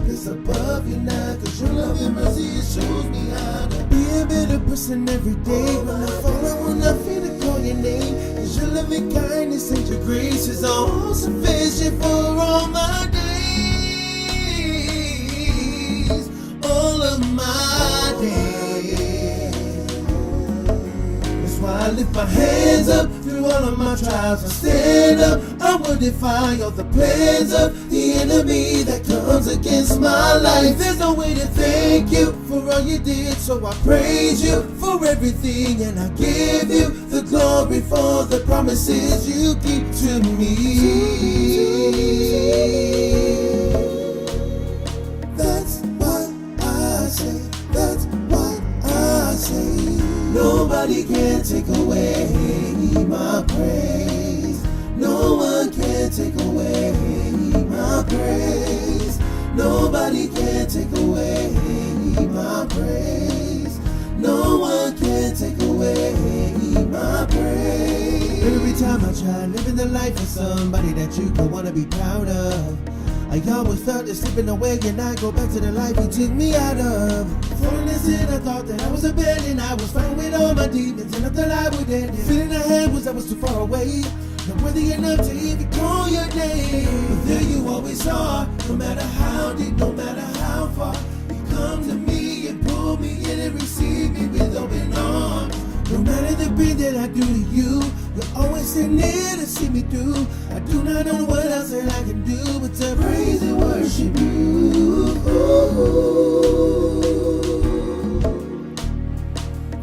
place above you now, 'cause your love and mercy, it shows me how to be a better person every day. When I fall, I will not fear to call your name, 'cause your loving kindness and your grace is all sufficient for all my days, all of my days. That's why I lift my hands up through all of my trials. I stand up, I will defy all the plans of the enemy that comes against my life. There's no way to thank you for all you did, so I praise you for everything, and I give you the glory for the promises you keep to me. That's what I say, that's what I say. Nobody can take away my praise. No one can take away my praise. Nobody can take away my praise. No one can take away my praise. Every time I try living the life of somebody that you could wanna be proud of, I always felt it slipping away, and I go back to the life he took me out of. Falling in sin, I thought that I was abandoned. I was fighting with all my demons, and I thought I would end it. Feeling I had was I was too far away, not worthy enough to even call your name. But there you always are, no matter how deep, no matter how far. You come to me and pull me in and receive me with open arms. No matter the pain that I do to you, you're always sitting there to see me through. I do not know what else that I can do but to praise and worship you.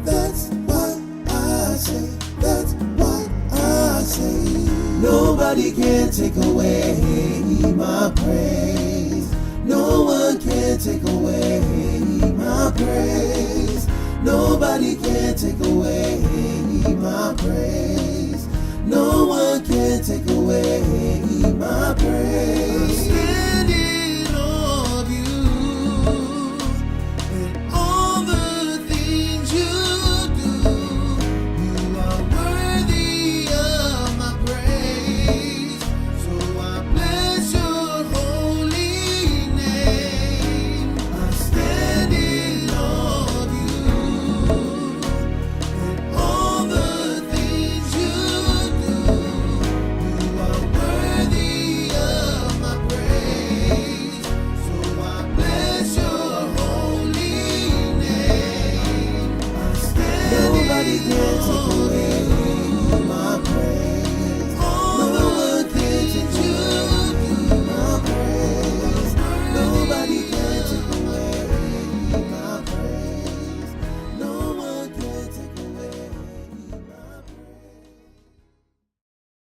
That's what I say, that's what I say. Nobody can take away my praise. No one can take away my praise. Nobody can take away my praise. No one can take away my praise.